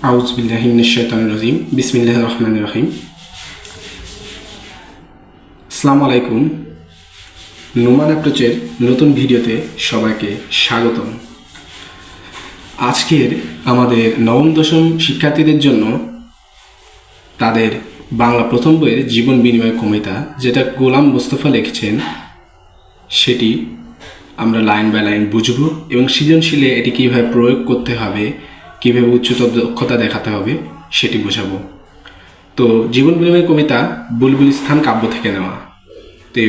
আউযু বিল্লাহি মিনাশ শাইতানির রাজিম। বিসমিল্লাহির রহমানির রহিম। আসসালামু আলাইকুম। নোমান অ্যাপ্রোচের নতুন ভিডিওতে সবাইকে স্বাগতম। আজকের আমাদের নবম দশম শিক্ষার্থীদের জন্য তাদের বাংলা প্রথম বইয়ের জীবন বিনিময় কবিতা, যেটা গোলাম মোস্তফা লিখেছেন, সেটি আমরা লাইন বাই লাইন বুঝব এবং সৃজনশীলে এটি কীভাবে প্রয়োগ করতে হবে, কীভাবে উচ্চতর দক্ষতা দেখাতে হবে সেটি বোঝাবো। তো জীবন বিনিময় কবিতা বুলবুলিস্তান কাব্য থেকে নেওয়া। তো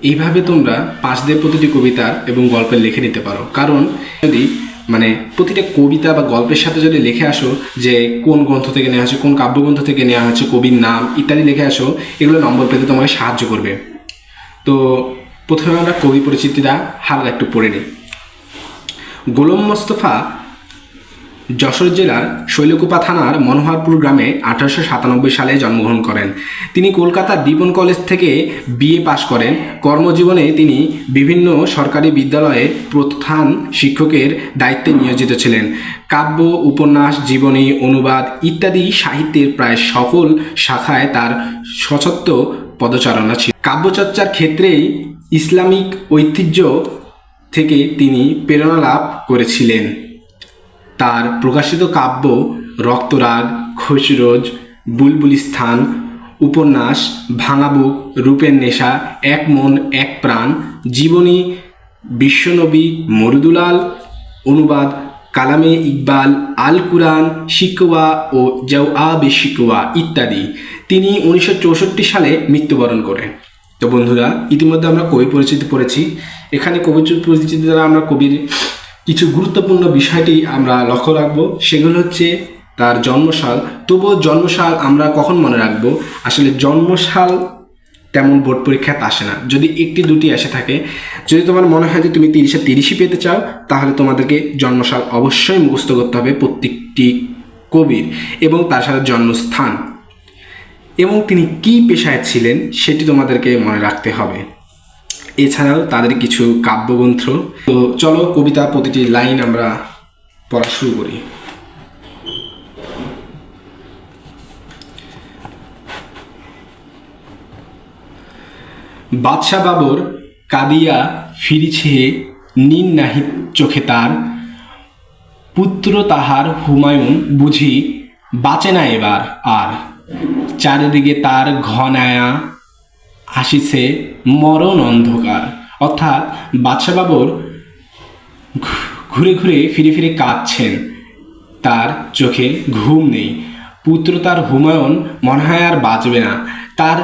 এইভাবে তোমরা পাঁচ দিয়ে প্রতিটি কবিতা এবং গল্পের লিখে নিতে পারো। কারণ যদি প্রতিটা কবিতা বা গল্পের সাথে যদি লিখে আসো যে কোন গ্রন্থ থেকে নেওয়া হয়েছে, কোন কাব্যগ্রন্থ থেকে নেওয়া হয়েছে, কবির নাম ইত্যাদি লিখে আসো, এগুলো নম্বর পেতে তোমাকে সাহায্য করবে। তো প্রথমে আমরা কবি পরিচিতিটা হালকা একটু পড়ে নিই। গোলাম মোস্তফা যশোর জেলার শৈলকুপা থানার মনোহরপুর গ্রামে 1897 সালে জন্মগ্রহণ করেন। তিনি কলকাতার রিপন কলেজ থেকে বিএ পাশ করেন। কর্মজীবনে তিনি বিভিন্ন সরকারি বিদ্যালয়ে প্রধান শিক্ষকের দায়িত্বে নিয়োজিত ছিলেন। কাব্য, উপন্যাস, জীবনী, অনুবাদ ইত্যাদি সাহিত্যের প্রায় সকল শাখায় তার সশক্ত পদচারণা ছিল। কাব্যচর্চার ক্ষেত্রেই ইসলামিক ঐতিহ্য থেকে তিনি প্রেরণা লাভ করেছিলেন। তার প্রকাশিত কাব্য রক্তরাগ, খসরোজ, বুলবুলিস্তান, উপন্যাস ভাঙাবুক, রূপের নেশা, এক মন এক প্রাণ, জীবনী বিশ্বনবী মরুদুলাল, অনুবাদ কালামে ইকবাল, আল কুরআন, শিকওয়া ও জাওয়াবে শিকওয়া ইত্যাদি। তিনি 1964 সালে মৃত্যুবরণ করেন। তো বন্ধুরা, ইতিমধ্যে আমরা কবি পরিচিতি পড়েছি। এখানে কবি পরিচিতি দ্বারা আমরা কবির কিছু গুরুত্বপূর্ণ বিষয়টি আমরা লক্ষ্য রাখবো। সেগুলো হচ্ছে তার জন্মসাল। তবুও জন্মসাল আমরা কখন মনে রাখবো? আসলে জন্মসাল তেমন বোর্ড পরীক্ষাতে আসে না, যদি একটি দুটি এসে থাকে। যদি তোমার মনে হয় যে তুমি 30-এ 30ই পেতে চাও, তাহলে তোমাদেরকে জন্মসাল অবশ্যই মুখস্থ করতে হবে প্রত্যেকটি কবির, এবং তার সাথে জন্মস্থান এবং তিনি কী পেশায় ছিলেন সেটি তোমাদেরকে মনে রাখতে হবে। এছাড়াও তাদের কিছু কাব্যগ্রন্থ। তো চলো কবিতা প্রতিটি লাইন আমরা পড়া শুরু করি। বাদশা বাবর কাঁদিয়া ফিরিছে, নীল নাহি চোখে তার, পুত্র তাহার হুমায়ুন বুঝি বাঁচে না এবার আর, চারিদিকে তার ঘনায়া আসিছে মরণ অন্ধকার। অর্থাৎ বাদশা বাবর ঘুরে ঘুরে ফিরে ফিরে কাঁদছেন, তার চোখে ঘুম নেই। পুত্র তার হুমায়ুন মনে হয় আর বাঁচবে না, তার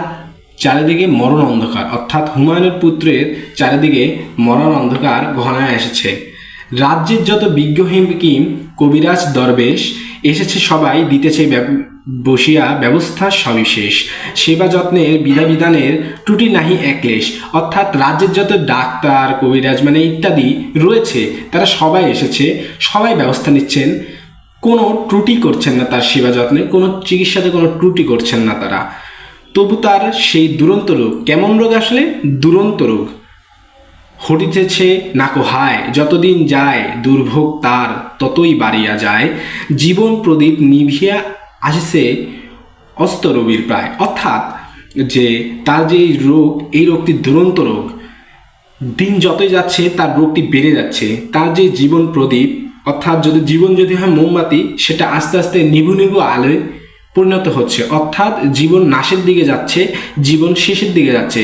চারিদিকে মরণ অন্ধকার। অর্থাৎ হুমায়ুনের পুত্রের চারিদিকে মরণ অন্ধকার ঘনায় এসেছে। রাজ্যের যত বিজ্ঞ হেকিম কবিরাজ দরবেশ এসেছে, সবাই দিতেছে বসিয়া ব্যবস্থা সবিশেষ। সেবা যত্নের বিধাবিধানের ত্রুটি নাহি একলেশ। অর্থাৎ রাজ্যের যত ডাক্তার, কবিরাজ ইত্যাদি রয়েছে, তারা সবাই এসেছে, সবাই ব্যবস্থা নিচ্ছেন, কোনো ত্রুটি করছেন না তার সেবা যত্নে, কোনো চিকিৎসাতে কোনো ত্রুটি করছেন না তারা। তবু তার সেই দুরন্ত রোগ, কেমন রোগ? আসলে দুরন্ত রোগ হটিতেছে নাকো হায়, যতদিন যায় দুর্ভোগ তার ততই বাড়িয়া যায়। জীবন প্রদীপ নিভিয়া আসিছে অস্ত রবির প্রায়। অর্থাৎ যে তার যে রোগ, এই রোগটি দুরন্ত রোগ, দিন যতই যাচ্ছে তার রোগটি বেড়ে যাচ্ছে। তার যে জীবন প্রদীপ, অর্থাৎ জীবন যদি হয় মোমবাতি, সেটা আস্তে আস্তে নিভু নিভু আলোয় পরিণত হচ্ছে। অর্থাৎ জীবন নাশের দিকে যাচ্ছে, জীবন শেষের দিকে যাচ্ছে,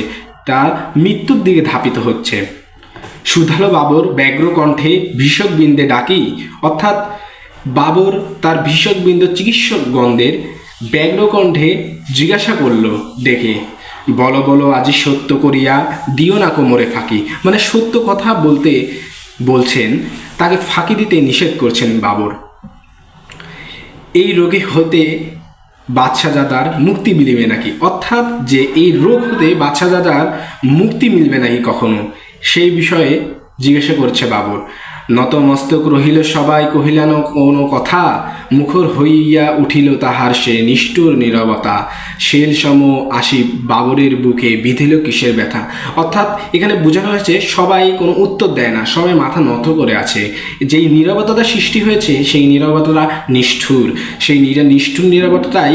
তার মৃত্যুর দিকে ধাপিত হচ্ছে। সুধালো বাবর ব্যগ্র কণ্ঠে ভীষক বৃন্দে ডাকি। অর্থাৎ বাবর তার ভীষক বৃন্দ চিকিৎসকগণদের ব্যগ্র কণ্ঠে জিজ্ঞাসা করল ডেকে, বলো বলো আজি সত্য করিয়া দিও না কোমরে ফাঁকি। সত্য কথা বলতে বলছেন, তাকে ফাঁকি দিতে নিষেধ করছেন বাবর। এই রোগে হতে বাদশাহজাদার মুক্তি মিলবে নাকি? অর্থাৎ যে এই রোগ হতে বাদশাহজাদার মুক্তি মিলবে নাকি কখনো, সেই বিষয়ে জিজ্ঞাসা করছে বাবর। নতমস্তক রহিল সবাই, কহিলেন কোনো কথা, মুখর হইয়া উঠিল তাহার সে নিষ্ঠুর নীরবতা। শেল সম আসি বাবরের বুকে, বিধিল কিসের ব্যথা। অর্থাৎ এখানে বোঝানো হয়েছে সবাই কোনো উত্তর দেয় না, সবাই মাথা নত করে আছে। যেই নীরবতাটা সৃষ্টি হয়েছে সেই নীরবতাটা নিষ্ঠুর, সেই নিষ্ঠুর নীরবতাটাই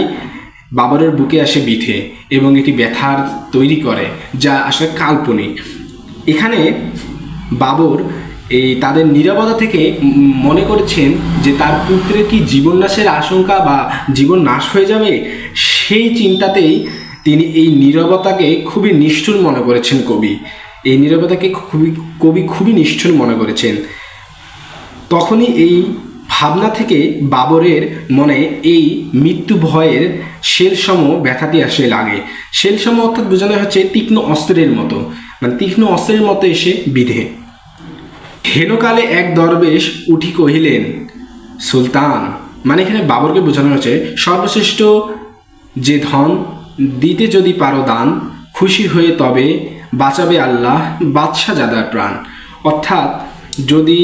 বাবরের বুকে আসে বিধে এবং এটি ব্যথার তৈরি করে, যা আসলে কাল্পনিক। এখানে বাবর এই তাদের নীরবতা থেকে মনে করেছেন যে তার পুত্রের কি জীবন নাশের আশঙ্কা বা জীবন নাশ হয়ে যাবে, সেই চিন্তাতেই তিনি এই নীরবতাকে খুবই নিষ্ঠুর মনে করেছেন। এই নীরবতাকে কবি খুবই নিষ্ঠুর মনে করেছেন। তখনই এই ভাবনা থেকে বাবরের মনে এই মৃত্যু ভয়ের শেলসম ব্যথাটি আসে লাগে। শেলসম অর্থাৎ বোঝানো হচ্ছে তীক্ষ্ণ অস্ত্রের মতো, মানে তীক্ষ্ণ অস্ত্রের মতো এসে বিধে। হেনকালে এক দরবেশ উঠি কহিলেন সুলতান, মানে এখানে বাবরকে বোঝানো হচ্ছে সর্বশ্রেষ্ঠ যে ধন, দিতে যদি পারো দান, খুশি হয়ে তবে বাঁচাবে আল্লাহ বাদশাহ জাদার প্রাণ। অর্থাৎ যদি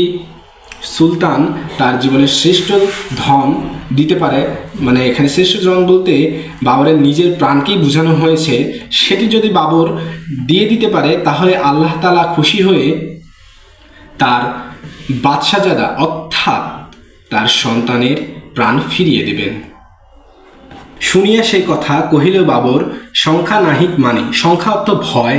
সুলতান তার জীবনের শ্রেষ্ঠ ধন দিতে পারে, মানে এখানে শ্রেষ্ঠ ধন বলতে বাবরের নিজের প্রাণকেই বোঝানো হয়েছে, সেটি যদি বাবর দিয়ে দিতে পারে তাহলে আল্লাহ তাআলা খুশি হয়ে তার বাদশাহজাদা অর্থাৎ তার সন্তানের প্রাণ ফিরিয়ে দেবেন। শুনিয়া সেই কথা কহিল বাবর, সংখ্যা নাহিক মানি। সংখ্যা অর্থ ভয়।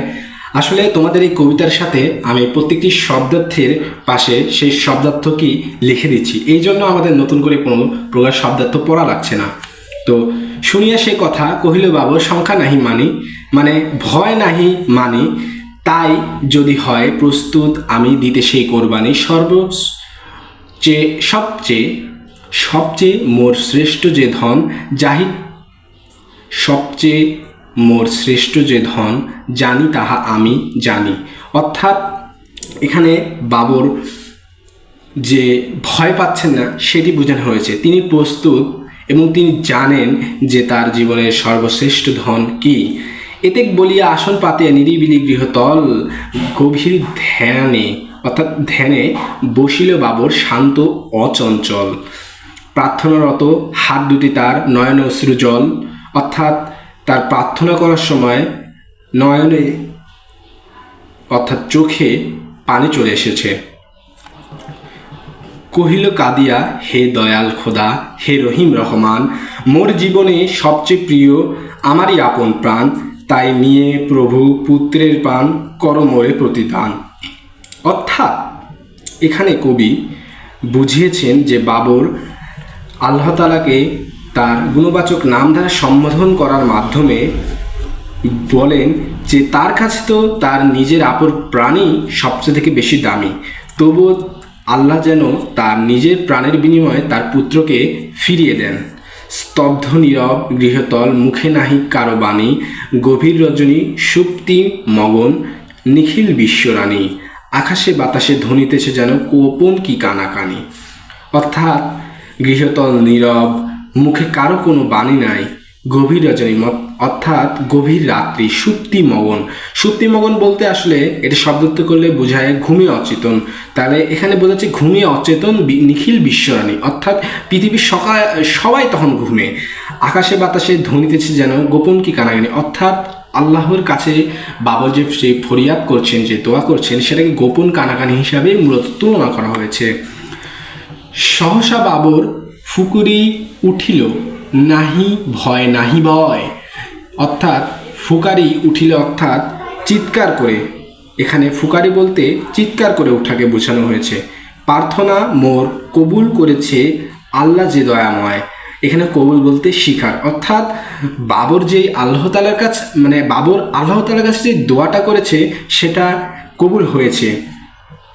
আসলে তোমাদের এই কবিতার সাথে আমি প্রত্যেকটি শব্দার্থের পাশে সেই শব্দার্থ কি লিখে দিচ্ছি, এই জন্য আমাদের নতুন করে কোনো প্রকার শব্দার্থ পড়া লাগছে না। তো শুনিয়া সে কথা কহিল বাবর, সংখ্যা নাহি মানি, মানে ভয় নাহি মানি, তাই যদি হয় প্রস্তুত আমি দিতে সেই কোরবানি। সবচেয়ে মোর শ্রেষ্ঠ যে ধন যাহি, সবচেয়ে মোর শ্রেষ্ঠ যে ধন জানি তাহা আমি জানি। অর্থাৎ এখানে বাবর যে ভয় পাচ্ছেন না সেটি বোঝানো হয়েছে, তিনি প্রস্তুত এবং তিনি জানেন যে তার জীবনের সর্বশ্রেষ্ঠ ধন কি। এতেক বলিয়া আসন পাতিয়া নিরিবিলি গৃহতল, গভীর ধ্যানে বসিল বাবর শান্ত অচঞ্চল। প্রার্থনারত হাত দুটি তার নয়নে অশ্রুজল, অর্থাৎ তার প্রার্থনা করার সময় নয়নে অর্থাৎ চোখে পানি চলে এসেছে। কহিল কাঁদিয়া, হে দয়াল খোদা, হে রহিম রহমান, মোর জীবনে সবচেয়ে প্রিয় আমারই আপন প্রাণ, তাই নিয়ে প্রভু পুত্রের প্রাণ কর মোরে প্রতিদান। অর্থাৎ এখানে কবি বুঝিয়েছেন যে বাবর আল্লাহ তাআলাকে তার গুণবাচক নাম দ্বারা সম্বোধন করার মাধ্যমে বলেন যে তার কাছে তো তার নিজের আপন প্রাণই সবচেয়ে থেকে বেশি দামি, তবুও আল্লাহ যেন তার নিজের প্রাণের বিনিময়ে তার পুত্রকে ফিরিয়ে দেন। স্তব্ধ নীরব গৃহতল, মুখে নাহি কারো বাণী, গভীর রজনী সুপ্তি মগন, নিখিল বিশ্বরানী, আকাশে বাতাসে ধ্বনিতেছে যেন গোপন কি কানাকানি। অর্থাৎ গৃহতল নীরব, মুখে কারো কোনো বাণী নাই, গভীর রজনী অর্থাৎ গভীর রাত্রি, সুপ্তিমগন বলতে আসলে এটা শব্দার্থ করলে বোঝায় ঘুমিয়ে অচেতন, তাহলে এখানে বোঝাচ্ছে ঘুমিয়ে অচেতন নিখিল বিশ্বরানী, অর্থাৎ পৃথিবীর সবাই তখন ঘুমে। আকাশে বাতাসে ধ্বনিতেছে যেন গোপন কি কানাকানি, অর্থাৎ আল্লাহর কাছে বাবর যে ফরিয়াদ করছেন, যে দোয়া করছেন, সেটাকে গোপন কানাকানি হিসাবে মূলত তুলনা করা হয়েছে। সহসা বাবর ফুকুরি উঠিল, নাহি ভয় নাহি ভয়, অর্থাৎ ফুকারি উঠিল অর্থাৎ চিৎকার করে, এখানে ফুকারি বলতে চিৎকার করে ওঠাকে বোঝানো হয়েছে। প্রার্থনা মোর কবুল করেছে আল্লাহ যে দয়াময়, এখানে কবুল বলতে স্বীকার, অর্থাৎ বাবর যে আল্লাহ তাআলার কাছে, মানে বাবর আল্লাহ তাআলার কাছে যে দোয়াটা করেছে সেটা কবুল হয়েছে।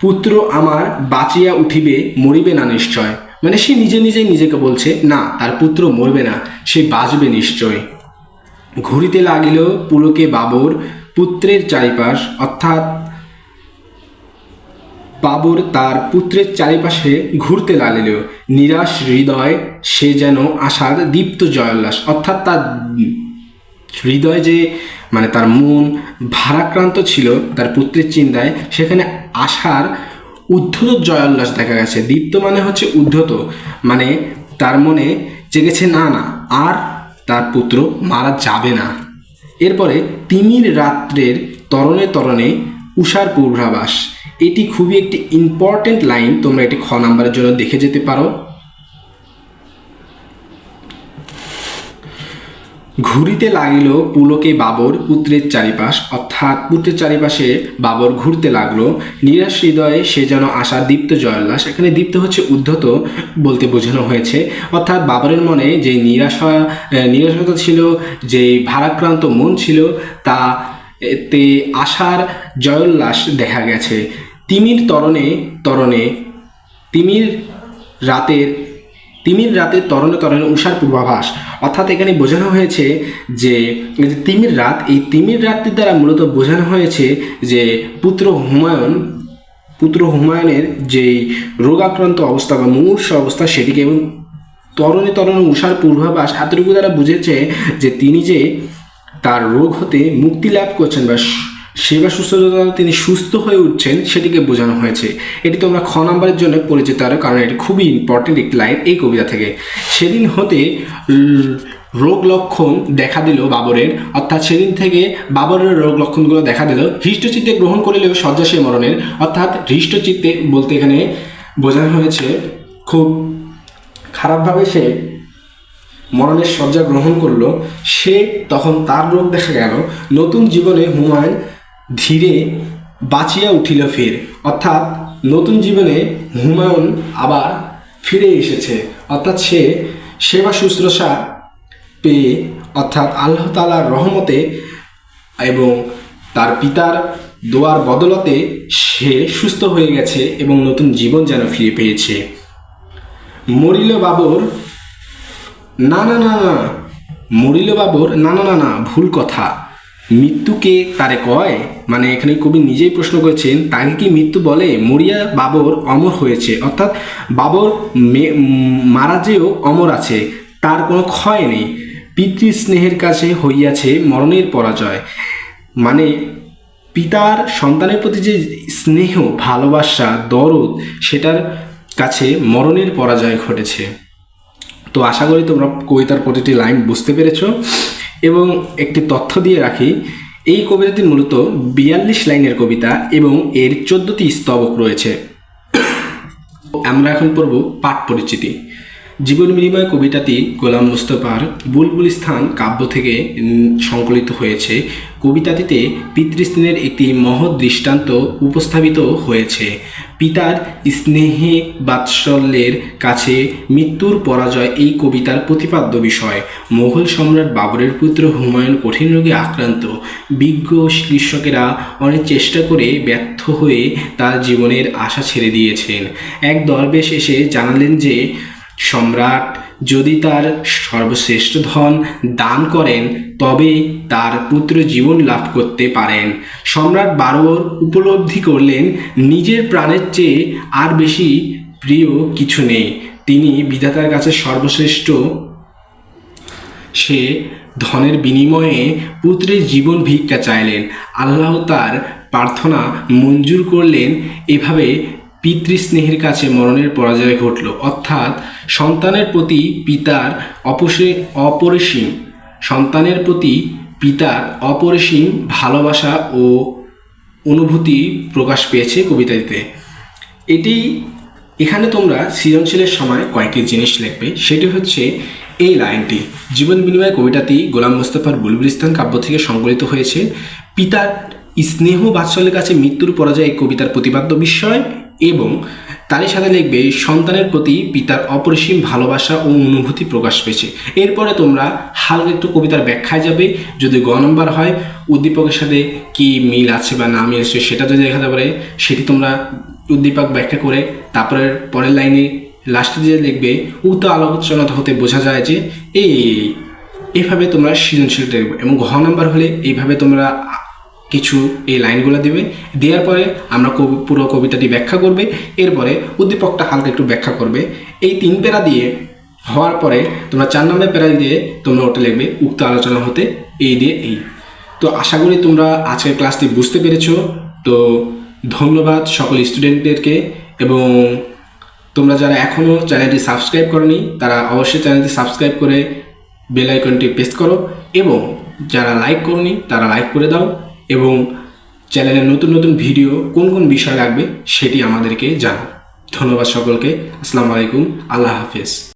পুত্র আমার বাঁচিয়া উঠিবে, মরিবে না নিশ্চয়, মানে সে নিজেই নিজেকে বলছে না, তার পুত্র মরবে না, সে বাঁচবে নিশ্চয়। ঘুরিতে লাগিল পুলকে বাবর পুত্রের চারিপাশ, অর্থাৎ বাবর তার পুত্রের চারিপাশে ঘুরতে লাগিল, নিরাশ হৃদয় সে যেন আশার দীপ্ত জয়োল্লাস, অর্থাৎ তার হৃদয় যে, মানে তার মন ভারাক্রান্ত ছিল তার পুত্রের চিন্তায়, সেখানে আশার উদ্ধত জয়োল্লাস দেখা গেছে। দীপ্ত মানে হচ্ছে উদ্ধত, মানে তার মনে জেগেছে না না আর তার পুত্র মারা যাবে না। এরপরে তিমির রাত্রের তরণে তরণে উষার পূর্বাভাস, এটি খুবই একটি ইম্পর্টেন্ট লাইন, তোমরা এটি খ নাম্বারের জন্য দেখে যেতে পারো। ঘুরিতে লাগিল পুলকে বাবর পুত্রের চারিপাশ, অর্থাৎ পুত্রের চারিপাশে বাবর ঘুরতে লাগলো। নিরাশ হৃদয়ে সে যেন আশার দীপ্ত জয়োল্লাস, এখানে দীপ্ত হচ্ছে উদ্ধত বলতে বোঝানো হয়েছে, অর্থাৎ বাবরের মনে যে নিরাশতা ছিল, যে ভারাক্রান্ত মন ছিল, তা এতে আশার জয়োল্লাস দেখা গেছে। তিমির তরণে তরণে তিমির রাতের তরণে তরণে উষার পূর্বাভাস, অর্থাৎ এখানে বোঝানো হয়েছে যে তিমির রাত, এই তিমির রাতটির দ্বারা মূলত বোঝানো হয়েছে যে পুত্র হুমায়ুনের যেই রোগাক্রান্ত অবস্থা বা মুমূর্ষ অবস্থা সেটিকে, এবং তরণে তরণে উষার পূর্বাভাস এতটুকু দ্বারা বুঝেছে যে তিনি যে তার রোগ হতে মুক্তি লাভ করছেন বা সেবা সুস্থতা তিনি সুস্থ হয়ে উঠছেন সেটিকে বোঝানো হয়েছে। এটি তোমরা খ নাম্বারের জন্য পরিচিত আরো, কারণ এটি খুবই ইম্পর্টেন্ট একটি লাইন এই কবিতা থেকে। সেদিন হতে রোগ লক্ষণ দেখা দিল বাবরের, অর্থাৎ সেদিন থেকে বাবরের রোগ লক্ষণগুলো দেখা দিল। হৃষ্টচিত্তে গ্রহণ করিলেও শয্যাশায়ী মরণের, অর্থাৎ হৃষ্টচিত্তে বলতে এখানে বোঝানো হয়েছে খুব খারাপভাবে সে মরণের শয্যা গ্রহণ করলো, সে তখন তার রোগ দেখা গেল। নতুন জীবনে হুমায়ুন ধীরে বাঁচিয়া উঠিল ফের, অর্থাৎ নতুন জীবনে হুমায়ুন আবার ফিরে এসেছে, অর্থাৎ সে সেবা শুশ্রূষা পেয়ে, অর্থাৎ আল্লাহ তাআলার রহমতে এবং তার পিতার দোয়ার বদলতে সে সুস্থ হয়ে গেছে এবং নতুন জীবন যেন ফিরে পেয়েছে। মরিল বাবর না না না না, মরিল বাবর না না না না, ভুল কথা, মৃত্যুকে তারে কয়, মানে এখানে কবি নিজেই প্রশ্ন করেছেন তাকে কি মৃত্যু বলে? মরিয়া বাবর অমর হয়েছে, অর্থাৎ বাবর মারা যেও অমর আছে, তার কোনো ক্ষয় নেই। পিতৃস্নেহের কাছে হইয়াছে মরণের পরাজয়, মানে পিতার সন্তানের প্রতি যে স্নেহ ভালোবাসা দরদ সেটার কাছে মরণের পরাজয় ঘটেছে। তো আশা করি তোমরা কবিতার প্রতিটি লাইন বুঝতে পেরেছো। এবং একটি তথ্য দিয়ে রাখি, এই কবিতাটি মূলত 42 লাইনের কবিতা এবং এর 14টি স্তবক রয়েছে। আমরা এখন পড়ব পাঠ পরিচিতি। জীবন বিনিময় কবিতাটি গোলাম মুস্তফার বুলবুলিস্তান কাব্য থেকে সংকলিত হয়েছে। কবিতাটিতে পিতৃস্নেহের একটি মহৎ দৃষ্টান্ত উপস্থাপিত হয়েছে। পিতার স্নেহে বাৎসল্যের কাছে মৃত্যুর পরাজয় এই কবিতার প্রতিপাদ্য বিষয়। মোগল সম্রাট বাবরের পুত্র হুমায়ুন কঠিন রোগে আক্রান্ত। বিজ্ঞ চিকিৎসকেরা অনেক চেষ্টা করে ব্যর্থ হয়ে তার জীবনের আশা ছেড়ে দিয়েছেন। এক দরবেশ এসে জানালেন যে সম্রাট যদি তার সর্বশ্রেষ্ঠ ধন দান করেন তবে তার পুত্র জীবন লাভ করতে পারেন। সম্রাট বাবর উপলব্ধি করলেন নিজের প্রাণের চেয়ে আর বেশি প্রিয় কিছু নেই। তিনি বিধাতার কাছে সর্বশ্রেষ্ঠ সে ধনের বিনিময়ে পুত্রের জীবন ভিক্ষা চাইলেন। আল্লাহ তার প্রার্থনা মঞ্জুর করলেন। এভাবে পিতৃস্নেহের কাছে মরণের পরাজয় ঘটল, অর্থাৎ সন্তানের প্রতি পিতার অপরিসীম ভালোবাসা ও অনুভূতি প্রকাশ পেয়েছে কবিতাটিতে। এখানে তোমরা সৃজনশীলের সময় কয়েকটি জিনিস লিখবে। সেটি হচ্ছে এই লাইনটি, জীবন বিনিময় কবিতাটি গোলাম মুস্তফার বুলবুলিস্তান কাব্য থেকে সংকলিত হয়েছে। পিতার স্নেহ বাৎসল্যের কাছে মৃত্যুর পরাজয় এই কবিতার প্রতিপাদ্য বিষয়, এবং তারই সাথে লিখবে সন্তানের প্রতি পিতার অপরিসীম ভালোবাসা ও অনুভূতি প্রকাশ পেয়েছে। এরপরে তোমরা হালকা একটু কবিতার ব্যাখ্যায় যাবে। যদি গ নম্বর হয় উদ্দীপকের সাথে কি মিল আছে বা না মিল আছে সেটা যদি দেখাতে পারে সেটি তোমরা উদ্দীপক ব্যাখ্যা করে তারপরে পরের লাইনে লাস্টে যে লিখবে উক্ত আলোচনা হতে বোঝা যায় যে এইভাবে তোমরা সৃজনশীলতা দেবে। এবং ঘ নম্বর হলে এইভাবে তোমরা কিছু এই লাইনগুলো দেবে। দেওয়ার পরে আমরা পুরো কবিতাটি ব্যাখ্যা করবে, এরপরে উদ্দীপকটা হালকা একটু ব্যাখ্যা করবে। এই 3 প্যারা দিয়ে হওয়ার পরে তোমরা 4 নম্বর প্যারা দিয়ে তোমরা ওটা লিখবে উক্ত আলোচনা হতে এই দিয়ে এই। তো আশা করি তোমরা আজকের ক্লাসটি বুঝতে পেরেছো। তো ধন্যবাদ সকল স্টুডেন্টদেরকে। এবং তোমরা যারা এখনও চ্যানেলটি সাবস্ক্রাইব করনি তারা অবশ্যই চ্যানেলটি সাবস্ক্রাইব করে বেল আইকনটি প্রেস করো, এবং যারা লাইক করনি তারা লাইক করে দাও, এবং চ্যানেলের নতুন নতুন ভিডিও কোন কোন বিষয় লাগবে সেটি আমাদেরকে জানাও। ধন্যবাদ সকলকে। আসসালামু আলাইকুম। আল্লাহ হাফেজ।